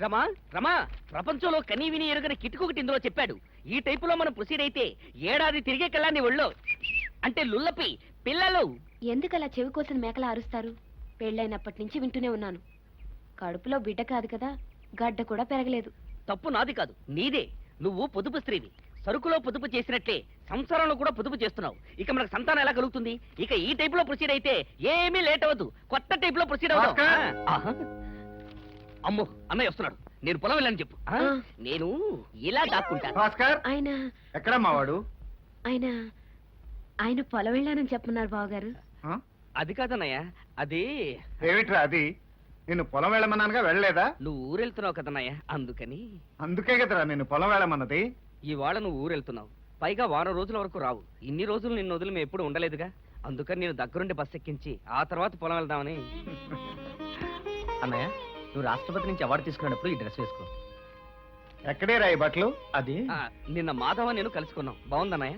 రమా రమా, ప్రపంచంలో కనీ విని ఎరుగని కిటుకొకటి ఇందులో చెప్పాడు. ఈ టైపులో మనం ప్రొసీడ్ అయితే ఏడాది తిరిగే కల్లా నీ ఒళ్ళో అంటే లుల్లపి పిల్లలు. ఎందుకలా చెవి కోసిన మేకలా అరుస్తారు? పెళ్ళైనప్పటి నుంచి వింటూనే ఉన్నాను. కడుపులో బిడ్డ కాదు కదా, గడ్డ కూడా పెరగలేదు. తప్పు నాది కాదు, నీదే. నువ్వు పొదుపు స్త్రీవి. సరుకులో పొదుపు చేసినట్లే సంసారంలో కూడా పొదుపు చేస్తున్నావు. ఇక మనకు సంతానం ఎలా కలుగుతుంది? ఇక ఈ టైప్ లో ప్రొసీడ్ అయితే ఏమీ లేట్ అవ్వదు. కొత్త టైప్ లో ప్రొసీడ్ అవుతాం. అమ్మో, అన్నయ్య వస్తున్నాడు. నేను పొలం వెళ్ళని చెప్పు. నేను ఇలా దాక్కుంటాను. ఆయన ఎక్కడమ్మా వాడు? ఆయన ఆయన పొలం వెళ్ళానని చెప్పన్నారు బావగారు. అది కాదన్నయ్య, అది ఏమిట్రా అది? నిన్ను పొలం వెళ్ళమన్నానుగా, వెళ్ళలేదా? నువ్వు ఊరెళ్తున్నావు కదన్నయ్య, అందుకని. అందుకే కదరా నిన్ను పొలం వెళ్ళమన్నది. ఇవాళ నువ్వు ఊరెళ్తున్నావు, పైగా వారం రోజుల వరకు రావు. ఇన్ని రోజులు నిన్ను వదిలి మేము ఎప్పుడు ఉండలేదుగా, అందుకని నేను దగ్గరుండి బస్ ఎక్కించి ఆ తర్వాత పొలం వెళ్దామని. అన్నయ్య, నువ్వు రాష్ట్రపతి నుంచి అవార్డు తీసుకున్నప్పుడు ఈ డ్రెస్ వేసుకో. ఎక్కడే రా ఈ బట్టలు? అది నిన్న మాధవ నేను కలుసుకున్నాం. బాగుందన్నయ్య?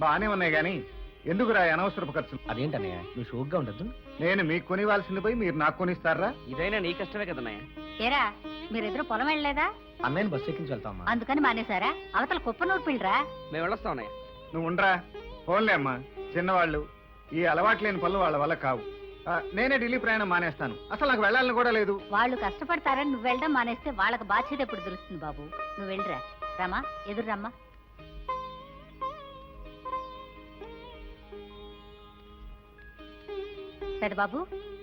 బానే ఉన్నాయి గాని ఎందుకురా అనవసరపు ఖర్చు? అదేంటన్నయ్య, నువ్వు షోక్గా ఉండద్దు. నేను మీకు కొనివ్వాల్సింది పోయి మీరు నాకు కొనిస్తారా? ఇదైనా నీ కష్టమే కదన్నయ్య. ఏరా, మీరిద్దరు పొలం వెళ్ళలేదా? అన్నయ్యని బస్సు ఎక్కించి వెళ్తామా? అందుకని మానేశారా? అవతల కుప్పనూరు పిల్లరా. మేము వెళ్ళొస్తాం అన్నయ్య. నువ్వు ఉండరా. ఫోన్లే అమ్మా, చిన్నవాళ్ళు. ఈ అలవాటు లేని పనులు వాళ్ళ వల్ల కావు. నేనే ఢిల్లీ ప్రయాణం మానేస్తాను. అసలు నాకు వెళ్ళాలని కూడా లేదు. వాళ్ళు కష్టపడతారని నువ్వు వెళ్ళడం మానేస్తే వాళ్ళకి బాధ్యత ఎప్పుడు తెలుస్తుంది బాబు? నువ్వు వెళ్ళిరా. రామా, ఎదురు రమ్మా. పెద్దబాబు,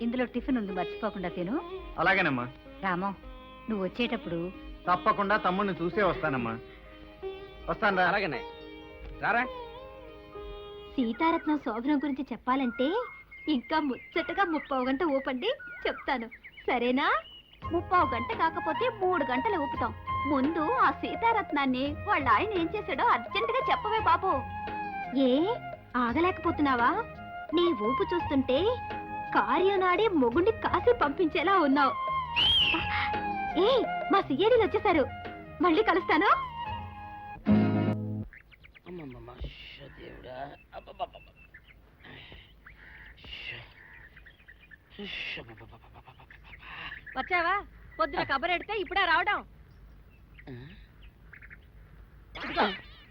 ఇందులో టిఫిన్ ఉంది, మర్చిపోకుండా తిను. అలాగేనమ్మా. రామో, నువ్వు వచ్చేటప్పుడు తప్పకుండా తమ్ముడిని చూసే వస్తానమ్మా. వస్తాను. అలాగనే రారా. సీతారత్నం శోభనం గురించి చెప్పాలంటే ఇంకా ముచ్చటగా 30 గంట ఊపండి, చెప్తాను. సరేనా? 30 గంట కాకపోతే 3 గంటలు ఊపుతాం. ముందు ఆ సీతారత్నాన్ని వాళ్ళ ఆయన ఏం చేశాడో అర్జెంటుగా చెప్పవే బాబు. ఏ ఆగలేకపోతున్నావా? నీ ఊపు చూస్తుంటే కార్యనాడే మొగుండి కాసి పంపించేలా ఉన్నావు. ఏ మా సిఐడీలు వచ్చేసారు, మళ్ళీ కలుస్తాను. వచ్చావా? పొద్దున కబరెడితే ఇప్పుడే రావడం.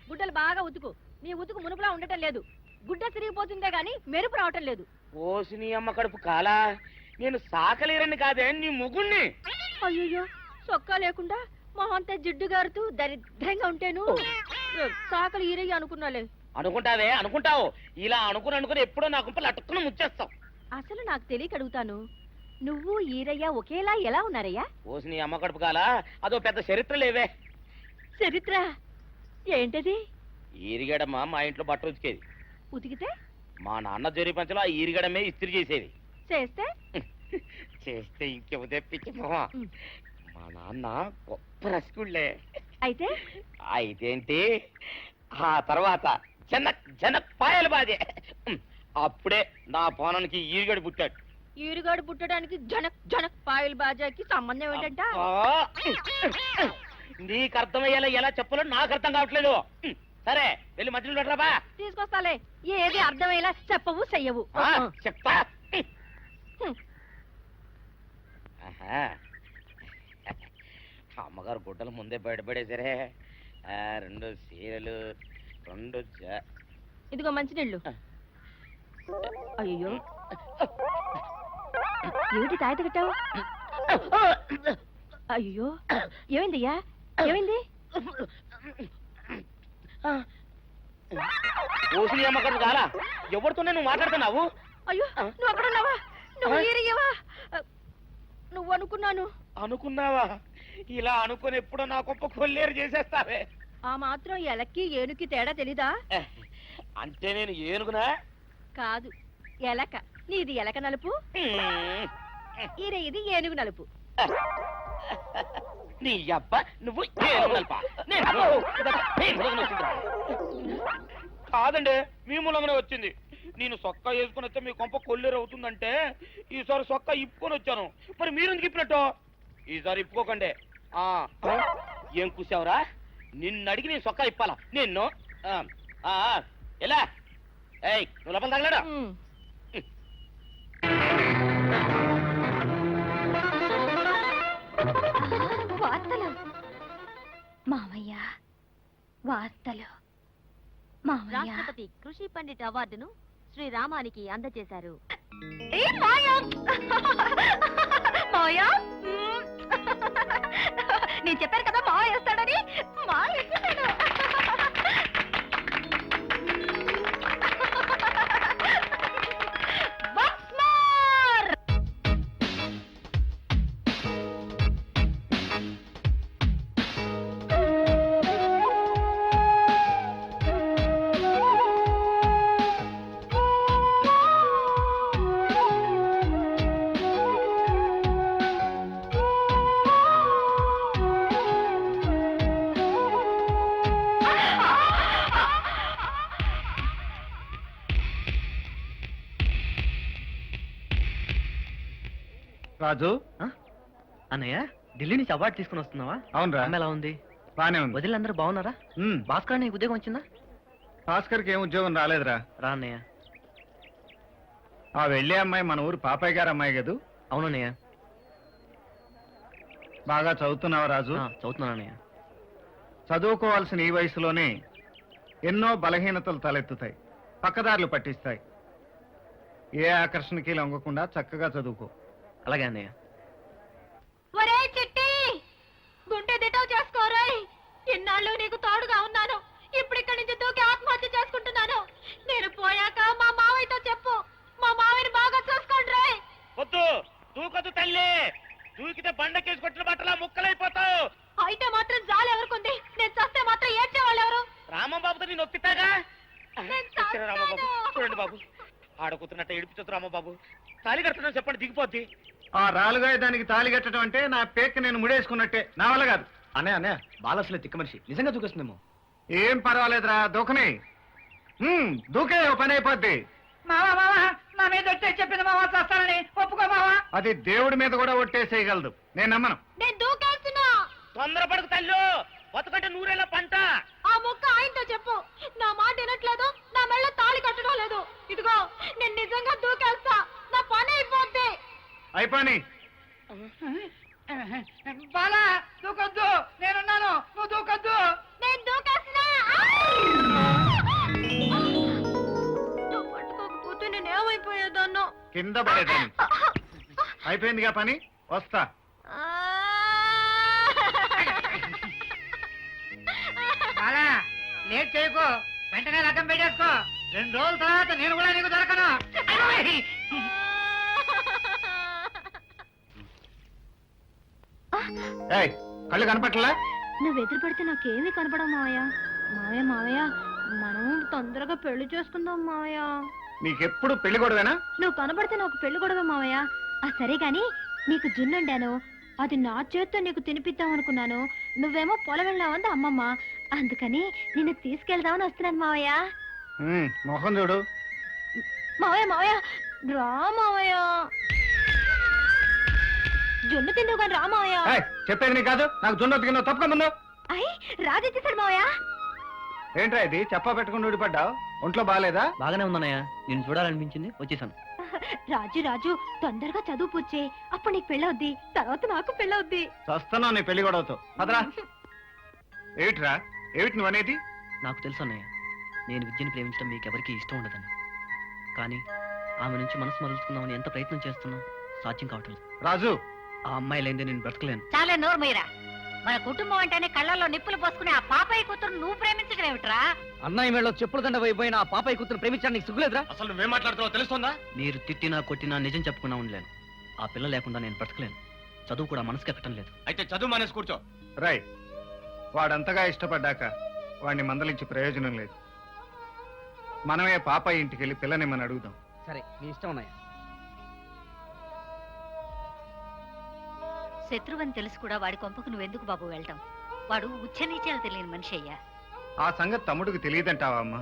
గుడ్డలు బాగా ఉతుకు. నీ ఉతుకు మునుపులా ఉండటం లేదు. గుడ్డ తిరిగిపోతుందే గాని మెరుపు రావటం లేదు. ఓసిని అమ్మ కడుపు కాలా, నేను సాకలేరని కాదే నీ ముగుణ్ణి. అయ్యో, సొక్కా లేకుండా మొహంతా జిడ్డు గారుతూ దరిద్రంగా ఉంటేను సాకలు ఈరయ్య అనుకున్నాలే. అనుకుంటావే, అనుకుంటావు. ఇలా అనుకుని ఎప్పుడో నా కుంపలు అటుక్కుని ముచ్చేస్తావు. అసలు నాకు తెలియక అడుగుతాను, నువ్వు ఈరయ్య ఒకేలా ఎలా ఉన్నారయ్యా? ఓసిని అమ్మ కడుపు కాలా, అదో పెద్ద చరిత్ర లేవే. చరిత్ర ఏంటది? ఈరిగడమ్మ మా ఇంట్లో బట్ట ఉతికేది. ఉతికితే మా నాన్న జరి పంచలో ఆ ఈరిగడమే ఇస్త్రీ చేసేది. చేస్తే చేస్తే ఇంకేమో తెప్పించి మా నాన్న గొప్ప రసికుళ్ళే. అయితే అయితేంటి, ఆ తర్వాత జనక్ పాయలు బాధే. అప్పుడే నా పోనానికి ఈరిగడు పుట్టాడు. ఈరుగాడు పుట్టడానికి జనక్ జనక్ పాయల్ బాజాకి సంబంధం ఏంటంట? నీకు అర్థమయ్యేలా ఎలా చెప్పాలో నాకు అర్థం కావట్లేదు. సరే, వెళ్ళి మధ్యలో పెట్టరాబా. తీసుకొస్తాలే. ఏది అర్థమయ్యేలా చెప్పవు, చెయ్యవు. చెప్తా. అమ్మగారు గుడ్డలు ముందే బయటపడేసరే. 2 చీరలు, 2 ఇదిగో మంచినీళ్ళు. అయ్యో, ఏమిటి తాయిత కట్టావు? అయ్యో, ఏమైందయ్యా? ఏమైంది? ఓసిని అమ్మగారు కాలా, ఎవరితోనే నువ్వు మాట్లాడుతున్నావు? అయ్యో, నువ్వు అక్కడున్నావా? నువ్వు ఈరయ్యవా? నువ్వు అనుకున్నావా? ఇలా అనుకుని ఎప్పుడో నా గొప్ప కొల్లేరు చేసేస్తావే. ఆ మాత్రం ఎలక్కి ఏనుకి తేడా తెలీదా? అంటే నేను ఏనుగునా? కాదు, ఎలక. నీది ఎలక నలుపు, ఇది ఏనుగు నలుపు. నీ అబ్బ, నువ్వు కాదండి, మీ మూలంగానే వచ్చింది. నేను సొక్క వేసుకుని వస్తే మీ కొంప కొల్లేరు అవుతుందంటే ఈసారి సొక్క ఇప్పుకొని వచ్చాను. మరి మీరు ఎందుకు ఇప్పినట్టు? ఈసారి ఇప్పుకోకండి. ఏం కూసావురా? నిన్ను అడిగి నేను సొక్క ఇప్పాలా? నిన్ను ఎలా? ఏయ్, నువ్వు లోపల తగలడా? వార్తలు మావయ్య రాష్ట్రపతి కృషి పండిట్ అవార్డును శ్రీరామానికి అందజేశారు. ఏ మాయా మాయా నేను చెప్పాను కదా మావయ్య వేస్తాడని మావయ్య వేస్తాడు. Once more! రాజు అన్నయ్య ఢిల్లీ నుంచి అవార్డు తీసుకుని వస్తున్నావా? అవునరా, అమ్మ ఎలా ఉంది? బానే ఉంది. వదిలిందరూ బాగున్నారా? భాస్కర్ నీకు ఉద్యోగం వచ్చిందా? భాస్కర్కి ఏం ఉద్యోగం రాలేదురా. రా అన్నయ్య. ఆ వెళ్ళే అమ్మాయి మన ఊరు పాపయ్య గారు అమ్మాయి కదూ? అవునన్నయ్య. బాగా చదువుతున్నావా రాజు? చదువుతున్నాను అన్నయ్య. చదువుకోవాల్సిన ఈ వయసులోనే ఎన్నో బలహీనతలు తలెత్తుతాయి, పక్కదారులు పట్టిస్తాయి. ఏ ఆకర్షణకి లొంగకుండా చక్కగా చదువుకో. అలాగే అన్నయ్య. ఒరే చిట్టి గుండె దిటవు చేసుకోరాయ్. ఇన్నాళ్ళు నీకు తోడుగా ఉన్నాను, ఇప్పుడు ఇక్కడి నుంచి దూకి ఆత్మహత్య చేసుకుంటున్నాను. నేను పోయాక మా మావయ్యతో చెప్పు, మా మావయ్యని బాగా చూసుకోండి రాయ్. వద్దు, దూకొద్దు తల్లి. దూకితే బండకేసి కొట్టిన బట్టలా ముక్కలైపోతావు. అయితే మాత్రం జాలి ఎవరుకుంది, నేను చస్తే మాత్రం ఏడ్చేవాళ్ళు ఎవరు? రామబాబుతో నేను ఒప్పితాగా. నేను ఇక్కడ రామబాబు చస్తాను. చూడండి బాబు, ఆడకూతున్నట్టు ఏడిపించొద్దు రామబాబు. తాళి కడుతున్నా చెప్పండి, దిగిపోద్ది. ఆ రాలుగా దానికి తాళి కట్టడం అంటే నా పేక్ నేను ముడేసుకున్నట్టే. నా వల్ల కాదు. అన్నయ్య అన్నయ్య బాలసులే తిక్క మనిషి, నిజంగా దూకేస్తుందేమో. ఏం పర్వాలేదురా, దూకని. దూకే ఓ పని అయిపోద్ది. మావా మావా నా మీద వచ్చే చెప్పింది మావా చేస్తానని ఒప్పుకో మావా. అది దేవుడి మీద కూడా ఒట్టేసేయగలదు, నేను నమ్మను. నేను దూకేస్తున్నా. తొందరపడకు తల్లు, బతుకంటే నూరేళ్ళ పంట. ఆ ముక్క ఆయనతో చెప్పు, నా మాట వినట్లేదు, నా మెళ్ళ తాళి కట్టడం లేదు. ఇదిగో నేను నిజంగా దూకేస్తా, నా పని అయిపోద్ది. అయిపోని. బాలా దూకొద్దు, నేనున్నాను, నువ్వు దూకొద్దు. నేను దూకేస్తున్నా. నువ్వు పట్టుకోకపోతే నేను ఏమైపోయేదాన్నో. కింద పడేదాన్ని. అయిపోయిందిగా పని, వస్తా. బాలా లేట్ చేయకు, వెంటనే రకం పెట్టేసుకో. 2 రోజుల తర్వాత నేను కూడా నీకు దొరకను. ఏయ్, కళ్ళు కనపట్లా? నువ్వు ఎదురు పడితే నాకేమీ కనపడవు మావయ్య. మావయ్య మావయ్య మనం తొందరగా పెళ్లి చేసుకుందాం మావయ్య. నీకెప్పుడు పెళ్లి గొడవేనా? నువ్వు కనబడితే నాకు పెళ్లి గొడవ మావయ్య. సరే గాని నీకు జున్నుండాను, అది నా చేత్తో నీకు తినిపిద్దాం అనుకున్నాను. నువ్వేమో పొలం వెళ్ళావంది అమ్మమ్మ, అందుకని నిన్ను తీసుకెళ్దామని వస్తున్నాను మావయ్య. మొహం చూడు. మావయ్య మావయ్య రా మావయ్య, జున్ను తిందువు కానీ రా మావయ్య. ఏయ్, చెప్పేది నీకు కాదు, నాకు జొన్న తిన్నా తప్పక ముందు. అయ్యి రాజెచ్చేసాడు మావయ్య. ఏంట్రా ఇది, చెప్పా పెట్టుకుని ఊడిపడ్డావు? ఒంట్లో బాగాలేదా? బాగానే ఉందన్నయ్య, నేను చూడాలనిపించింది వచ్చేసాను. రాజు రాజు తొందరగా చదువు పూర్చే, అప్పుడు నీకు పెళ్ళవుద్ది, తర్వాత నాకు పెళ్ళవుద్ది. చస్తున్నావు నీ పెళ్లి గొడవతో. పదరా. ఏమిట్రా, ఏమిటి నువ్వు అనేది? నాకు తెలుసు అన్నయ్య, నేను విద్యను ప్రేమించడం మీకెవరికి ఇష్టం ఉండదని. కానీ ఆమె నుంచి మనసు మరుచుకుందామని ఎంత ప్రయత్నం చేస్తున్నా సాధ్యం కావట్లేదు. రాజు, ఆ అమ్మాయి లేదే నేను బ్రతకలేను. చాలా నోరు మీరా, మన కుటుంబం అంటేనే కళ్ళల్లో నిప్పులు పోసుకుని ఆ పాపయ్య కూతురు నువ్వు ప్రేమించడం ఏమిట్రా? అన్నయ్య మేడలో చెప్పుల దండ అయిపోయిన ఆ పాపయ్య కూతురు ప్రేమించడానికి సిగ్గులేదురా? అసలు నువ్వేం మాట్లాడుతున్నావు తెలుస్తుందా? మీరు తిట్టినా కొట్టినా నిజం చెప్పుకున్నా ఉండలేను. ఆ పిల్ల లేకుండా నేను బ్రతకలేను. చదువు కూడా మనసుకి ఎక్కటం లేదు. అయితే చదువు మానేసి కూర్చో. రై, వాడంతగా ఇష్టపడ్డాక వాడిని మందలించి ప్రయోజనం లేదు. మనమే పాప ఇంటికి వెళ్ళి పిల్లనిమ్మని అడుగుదాం. సరే, నీ ఇష్టం అన్నయ్య. శత్రువని తెలుసు కూడా వాడి కొంపకు నువ్వెందుకు బాబు వెళ్ళటం? వాడు ఉచ్చనీచాలు తెలియని మనిషి అయ్యా. ఆ సంగతి తమ్ముడికి తెలియదంటావా అమ్మా?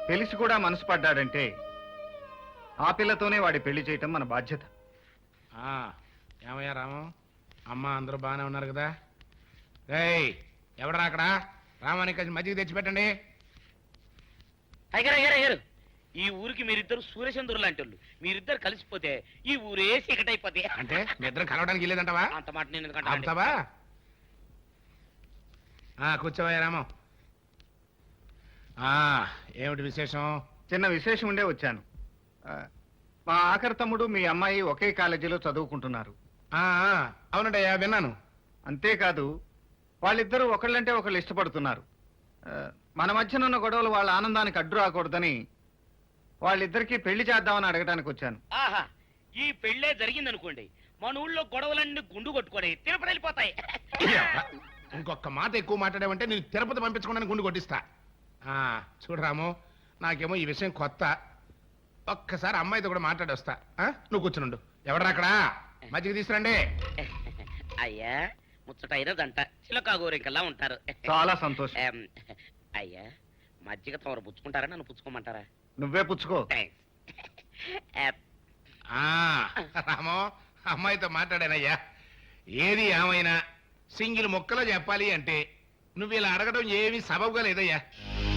తెలిసి కూడా మనసు పడ్డాడంటే ఆ పిల్లతోనే వాడి పెళ్లి చేయటం మన బాధ్యత. ఏమయ్యా రాము, అమ్మ అందరూ బాగానే ఉన్నారు కదా? రేయ్, ఎవడరా అక్కడ? రామానికి కొంచెం మజ్జిగ తెచ్చిపెట్టండి. అయ్యారు, ఈ ఊరికి మీరిద్దరు సూర్యచంద్రులు లాంటి వాళ్ళు. మీరిద్దరు కలిసిపోతే ఈ ఊరే చీకటైపోతే. అంటే మీ ఇద్దరు కలవడానికి వెళ్ళేదంటావా? అంత మాట నేను ఎందుకంటే అంటావా? కూర్చోవయ్యా రాము. ఆ, ఏమిటి విశేషం? చిన్న విశేషం ఉండే వచ్చాను. ఆ, మా ఆఖరి తమ్ముడు మీ అమ్మాయి ఒకే కాలేజీలో చదువుకుంటున్నారు. ఆ, ఆ, అవునండయ్యా విన్నాను. అంతేకాదు వాళ్ళిద్దరూ ఒకళ్ళంటే ఒకళ్ళు ఇష్టపడుతున్నారు. ఆ, మన మధ్యన ఉన్న గొడవలు వాళ్ళ ఆనందానికి అడ్డు రాకూడదని వాళ్ళిద్దరికీ పెళ్లి చేద్దామని అడగడానికి వచ్చాను. ఆహా, ఈ పెళ్ళే జరిగిందనుకోండి, మన ఊళ్ళో గొడవలన్నీ గుండు కొట్టుకొని తిరుపతి వెళ్ళిపోతాయి. ఇంకొక మాట ఎక్కువ మాట్లాడావంటే నేను తిరుపతి పంపించకుండా గుండు కొట్టిస్తా. ఆ, చూడు రాము, నాకేమో ఈ విషయం కొత్త. ఒక్కసారి అమ్మాయితో కూడా మాట్లాడొస్తా. నువ్వు కూర్చునుండు. ఎవడరా అక్కడ? మజ్జిగ తీసుకురండి. అయ్యా, ముచ్చటైన దంట చిలకా గోరింకల్లా ఉంటారు. చాలా సంతోషం. అయ్యా, మజ్జిగ తమరు పుచ్చుకుంటారా, నన్ను పుచ్చుకోమంటారా? నువ్వే పుచ్చుకో. ఆ, రాము, అమ్మాయితో మాట్లాడానయ్యా. ఏది ఏమైనా సింగిల్ ముక్కలో చెప్పాలి అంటే నువ్వు ఇలా అడగడం ఏమీ సబబుగా లేదయ్యా.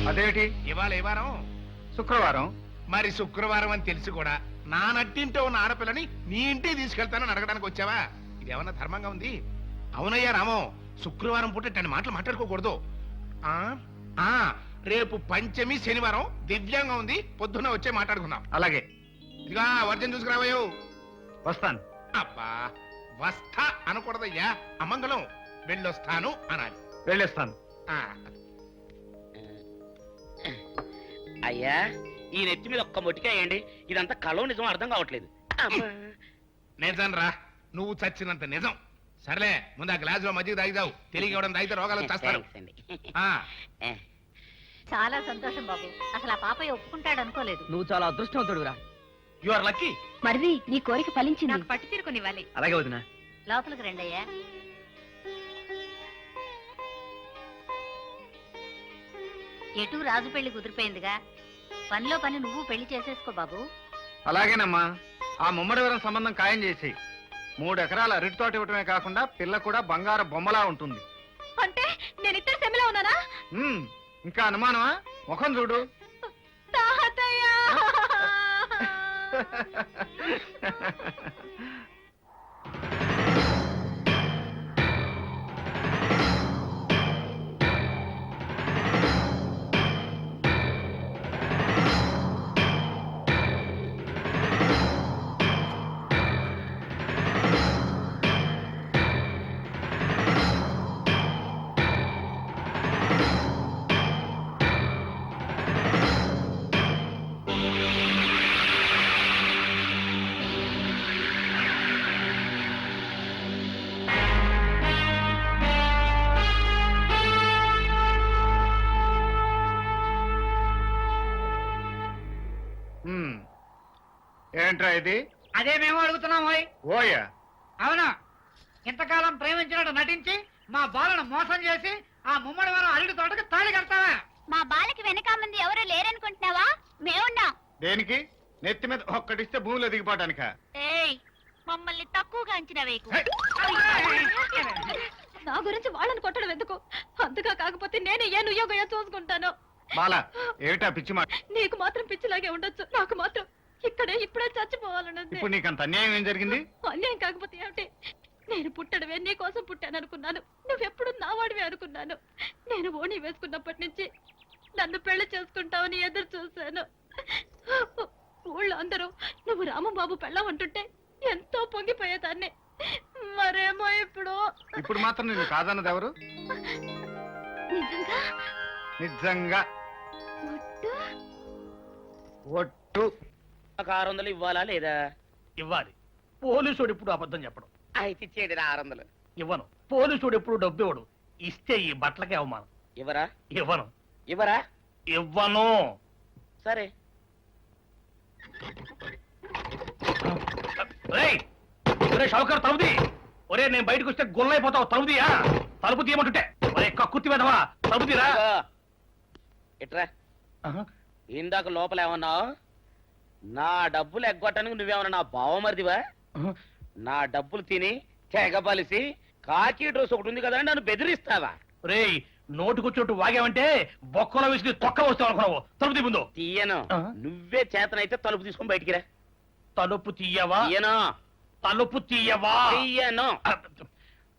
అదేమిటి? ఇవాళ ఏ వారం? శుక్రవారం. మరి శుక్రవారం అని తెలిసి కూడా నా నట్టింటో ఉన్న ఆడపిల్లని నీ ఇంటికి తీసుకెళ్తానని అడగడానికి వచ్చావా? ఇదేమన్నా ధర్మంగా ఉంది? అవునయ్యా రామో, శుక్రవారం పూట ఇట్లాంటి మాటలు మాట్లాడుకోకూడదు. ఆ, ఆ, రేపు పంచమి శనివారం దివ్యంగా ఉంది, పొద్దున్న వచ్చే మాట్లాడుకుందాం. అలాగే, ఇదిగా వర్జం చూసుకురావయ్యో. వస్తాను. అబ్బా, వస్తా అనకూడదయ్యా, అమంగళం. వెళ్ళొస్తాను అనాలి. వెళ్ళేస్తాను. ఆ, అయ్యా, ఈ నెత్తి మీద ఒక్క మొట్టికేయండి, ఇదంతా కలో నిజం అర్థం కావట్లేదు. నిజం రా, నువ్వు చచ్చినంత నిజం. సర్లే, ముందు ఆ గ్లాస్ లో మజ్జిగ తాగిదావు. తెలియక ఇవ్వడం తాగితే రోగాలు చేస్తారు. థాంక్స్ అండి. చాలా సంతోషం బాబు. అసలు ఆ పాపయ్య ఒప్పుకుంటాడు అనుకోలేదు. నువ్వు చాలా అదృష్టవంతుడురా. You are lucky. మరిది నీ కోరిక ఫలించింది. నాకు పట్టు తీరుకునివ్వాలి. అలాగే వదినా. లోపలికి రండి అయ్యా. ఎటు రాజు పెళ్లి కుదిరిపోయిందిగా, పనిలో పని నువ్వు పెళ్లి చేసేసుకో బాబు. అలాగేనమ్మా, ఆ ముమ్మడివరం సంబంధం ఖాయం చేసి 3 ఎకరాల అరటి తోట ఇవ్వటమే కాకుండా పిల్ల కూడా బంగారు బొమ్మలా ఉంటుంది. అంటే నేను ఇద్దరు సెమిలో ఉన్నానా? ఇంకా అనుమానమా? ముఖం చూడు. తాతయ్య! ఏంట్రా ఇది? అదే మేము అడుగుతున్నాం. ఓయ్ ఓయా? అవును, ఇంతకాలం ప్రేమించినట్టు నటించి మా బాలను మోసం చేసి ఆ ముమ్మడి వారం అల్లుడి తోటకి తాళి కడతావా? మా బాలకి వెనక మంది ఎవరు లేరనుకుంటున్నావా? మేమున్నాం. దేనికి? నెత్తి మీద ఒక్కటిస్తే భూమిలో దిగిపోవటానికా? ఏయ్, మమ్మల్ని తక్కువగా అంచనా వేయకు. నా గురించి వాళ్ళని కొట్టడం ఎందుకు? అంతగా కాకపోతే నేను ఏ నుయ్యోగయో చూసుకుంటాను. బాలా, ఏమిటా పిచ్చి మాట? నీకు మాత్రం పిచ్చిలాగే ఉండొచ్చు, నాకు మాత్రం ఇప్పుడే చచ్చిపోవాలన్నది. ఇప్పుడు నీకు అంత అన్యాయం ఏం జరిగింది? అన్యాయం కాకపోతే ఏమిటి? నేను పుట్టడమే నీ కోసం పుట్టాను అనుకున్నాను. నువ్వెప్పుడు నా వాడివే అనుకున్నాను. నేను ఓణి వేసుకున్నప్పటి నుంచి నన్ను పెళ్లి చేసుకుంటావని ఎదురు చూశాను. ఊళ్ళో అందరూ నువ్వు రామంబాబు పెళ్ళం అంటుంటే ఎంతో పొంగిపోయేదాన్ని. మరేమో ఇప్పుడు మాత్రం నేను కాదన్నది ఎవరు? నిజంగా నిజంగా ఒట్టు. 600 ఇవ్వాలా లేదా? ఇవ్వాలి. పోలీసుడు ఎప్పుడు అబద్ధం చెప్పడం. అయితే ఇచ్చేయండి 600. ఇవ్వను. పోలీసుడు ఎప్పుడు డబ్బు ఇవ్వడు. ఇస్తే ఈ బట్టలకే అవమానం. ఇవ్వరా? ఇవ్వను. ఇవ్వరా? ఇవ్వను. సరే. షౌకర్ తలుపుది. ఒరే, నేను బయటకు వస్తే గుల్లైపోతావు. తలుపుదియా? తలుపు తీయమంటుంటే ఒరే కక్కుర్తి వెధవా, తలుపుదిరా. ఇట్రా. ఇందాక లోపల ఏమన్నావు? నా డబ్బులు ఎగ్గొట్టడానికి నువ్వేమన్నా నా బావమరిదివా? నా డబ్బులు తిని తెగబలిసి కాకి డ్రెస్ ఒకటి ఉంది కదా అని నన్ను బెదిరిస్తావా? రేయ్, నోటుకొచ్చుంటూ వాగావంటే బొక్కలో వేసి తొక్క వస్తావు అనుకున్నావు. తలుపు తీ ముందు. తీయను. నువ్వే చేతనైతే తలుపు తీసుకొని బయటికి రా. తలుపు తీయవా? తీయను. తలుపు తీయవా? తీయను.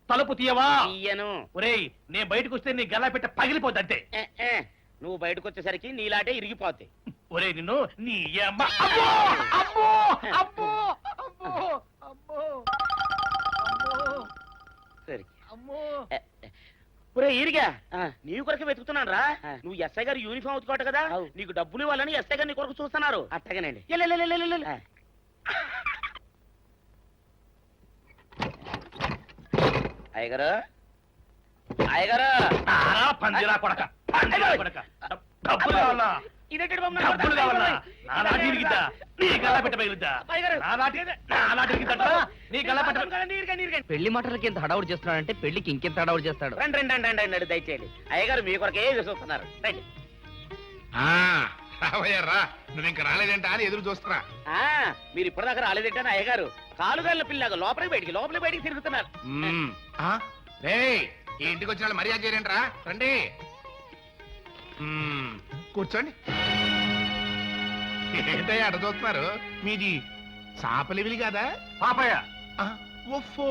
తలుపు తీయవా? తీయను. ఒరేయ్, నేను బయటకు వస్తే నీ గల్లా పెట్ట పగిలిపోద్ది అంతే. నువ్వు బయటకు వచ్చేసరికి నీలాటే ఇరిగిపోద్ది. ఒరే నిన్ను నీ అమ్మ అబ్బో అబ్బో అబ్బో అబ్బో అబ్బో సరే అమ్మో ఒరే ఈరిగా నీ కొరకు వెతుకుతున్నాను రా. నువ్వు ఎస్ఐ గారు యూనిఫామ్ అవుతుకోట కదా, నీకు డబ్బులు ఇవ్వాలని ఎస్ఐ గారు నీ కొరకు చూస్తున్నారు. అట్టగానండి. అయ్యగారు అయ్యగారు నారా పందిరా కొడక పందిరా కొడక డబ్బులు కావాలా ఇదేంటి బాబు నాకు డబ్బులు అర్థం కావాలా కాదు. నా లాఠీ ఇరిగిద్దా నీ గల్లా పెట్ట పగిలిద్దా అయ్యగారు. నా లాఠీ ఇరిగిద్దా నీ గల్లా పెట్ట నీరుగా పెళ్లి మాటలకి ఎంత హడావుడు చేస్తున్నాడంటే పెళ్లికి ఇంకెంత హడావుడు చేస్తాడు. రండి రండి రండి రండి రండి దయచేయండి. అయ్యగారు మీ కొరకే చూస్తున్నారు. రండి. రావయ్యా రా, నువ్వు ఇంకా రాలేదేంటా అని ఎదురు చూస్తున్నా. మీరు ఇప్పటిదాకా రాలేదంటే అయ్యగారు కాలుగాళ్ళ పిల్లగా లోపలికి బయటికి తిరుగుతున్నారు. రేయ్, ఈ ఇంటికి వచ్చిన వాళ్ళు మర్యాద చేయరంట్రా, రండి. కూర్చోండి. ఏంటయ్యా అట చూస్తున్నారు? మీది సాపలివిలి కాదా? పాపయ్య ఉఫ్ఫో,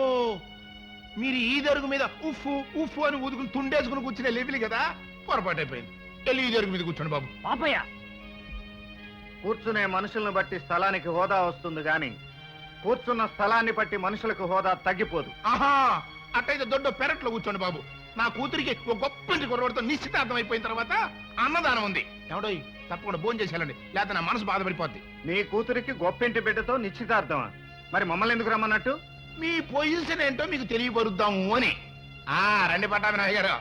మీరు ఈ దరుగు మీద ఉఫ్ఫు ఉఫ్ఫు అని ఊదుకుని తుండేసుకుని కూర్చునే లెవిలి కదా, పొరపాటు అయిపోయింది. వెళ్ళి ఈ దరుగు మీద కూర్చోండి బాబు. పాపయ్య కూర్చునే మనుషులను బట్టి స్థలానికి హోదా వస్తుంది గాని కూర్చున్న స్థలాన్ని బట్టి మనుషులకు హోదా తగ్గిపోదు. ఆహా, అట్టయితే దొడ్డ పెరట్లో కూర్చోండి బాబు. నా కూతురికి ఒక గొప్పంటి కుర్రవాడితో నిశ్చితార్థం అయిపోయిన తర్వాత అన్నదానం ఉంది. ఎవడో తప్పకుండా భోజనం చేసేయాలండి, లేకపోతే నా మనసు బాధపడిపోద్ది. నీ కూతురికి గొప్పింటి బిడ్డతో నిశ్చితార్థమా? మరి మమ్మల్ని ఎందుకు రమ్మన్నట్టు? మీ పొజిషన్ ఏంటో మీకు తెలియపరుద్దాము అని. రండి పట్టాభినాయ్ గారు.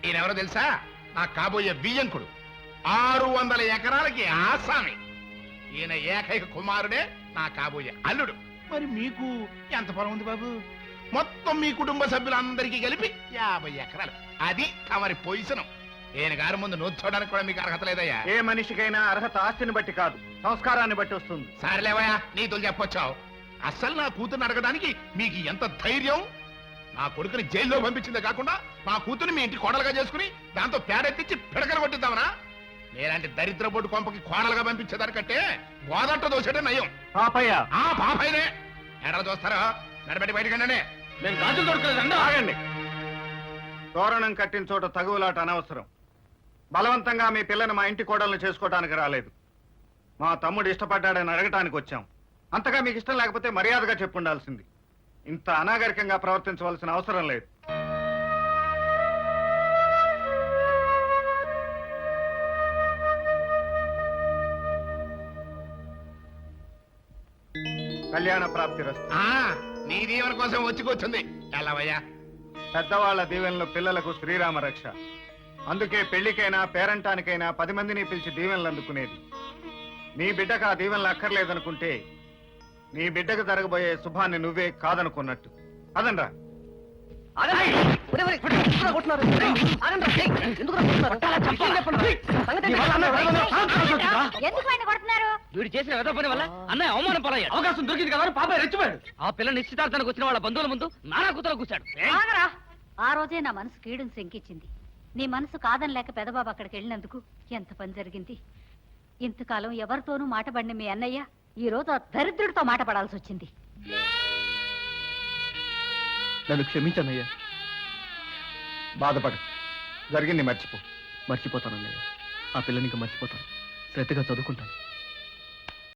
ఈయనెవరో తెలుసా? నా కాబోయే బియ్యంకుడు. 600 ఎకరాలకి ఆసామి. ఈయన ఏకైక కుమారుడే నా కాబోయే అల్లుడు. మరి మీకు ఎంత పొలం ఉంది బాబు? మొత్తం మీ కుటుంబ సభ్యులందరికీ కలిపి 50 ఎకరాలు. అది తమరి పొజిషన్. ఈయన గారి ముందు నోచుకోవడానికి కూడా మీకు అర్హత లేదయ్యా. ఏ మనిషికైనా అర్హత ఆస్తిని బట్టి కాదు, సంస్కారాన్ని బట్టి వస్తుంది. సరేలేవయ్యా, నీతులు చెప్పొచ్చావు. అసలు నా కూతుర్ని అడగడానికి మీకు ఎంత ధైర్యం? నా కొడుకుని జైల్లో పంపించిందే కాకుండా నా కూతుర్ని మీ ఇంటి కోడలుగా చేసుకుని దాంతో పేడెత్తించి పిడకలు కొట్టిద్దామనా? నేలాంటి దరిద్ర బొడ్డు కొంపకి కోడలుగా పంపించేదానికంటే గోదంట దోసేటే నయం. పాపయ్య పాపైనే ఎడలు చూస్తారా? నడబెట్టి బయటకండి. నేను గాజులు దొరకలేదండి. ఆగండి. తోరణం కట్టిన చోట తగువులాట అనవసరం. బలవంతంగా మీ పిల్లని మా ఇంటి కోడలను చేసుకోవడానికి రాలేదు. మా తమ్ముడు ఇష్టపడ్డాడని అడగటానికి వచ్చాం. అంతగా మీకు ఇష్టం లేకపోతే మర్యాదగా చెప్పుండాల్సింది. ఇంత అనాగరికంగా ప్రవర్తించవలసిన అవసరం లేదు. కళ్యాణ ప్రాప్తి రస్తు. నీ దీవెన కోసం వచ్చి కూర్చుంది. ఎలావయ్యా? పెద్దవాళ్ల దీవెనలు పిల్లలకు శ్రీరామ రక్ష. అందుకే పెళ్లికైనా పేరంటానికైనా 10 మందిని పిలిచి దీవెనలు అందుకునేది. నీ బిడ్డకు ఆ దీవెనలు అక్కర్లేదనుకుంటే నీ బిడ్డకు జరగబోయే శుభాన్ని నువ్వే కాదనుకున్నట్టు. అదనరా. ఎందుకు ఆయన కొడుతున్నారు? వీడు చేసిన వెద పని వల్ల అన్నయ్య అవమానం పాలయ్యాడు. అవకాశం దొరికింది కదా పాపయ్య రెచ్చిపోయాడు. ఆ పిల్ల నిశ్చితార్థానికి వచ్చిన వాళ్ళ బంధువుల ముందు నానా కూతురు కూర్చాడు. ఆగరా. ఆ రోజే నా మనసు కీడును శంకించింది. నీ మనసు కాదని లేక పెదబాబు అక్కడికి వెళ్ళినందుకు ఎంత పని జరిగింది. ఇంతకాలం ఎవరితోనూ మాటపడిన మీ అన్నయ్య ఈ రోజు ఆ దరిద్రుడితో మాట పడాల్సి వచ్చింది. నన్ను క్షమించన్నయ్యా. బాధపడు, జరిగింది మర్చిపో. మర్చిపోతానన్నయ్య. ఆ పిల్లని ఇంకా మర్చిపోతాను. శ్రద్ధగా చదువుకుంటాను.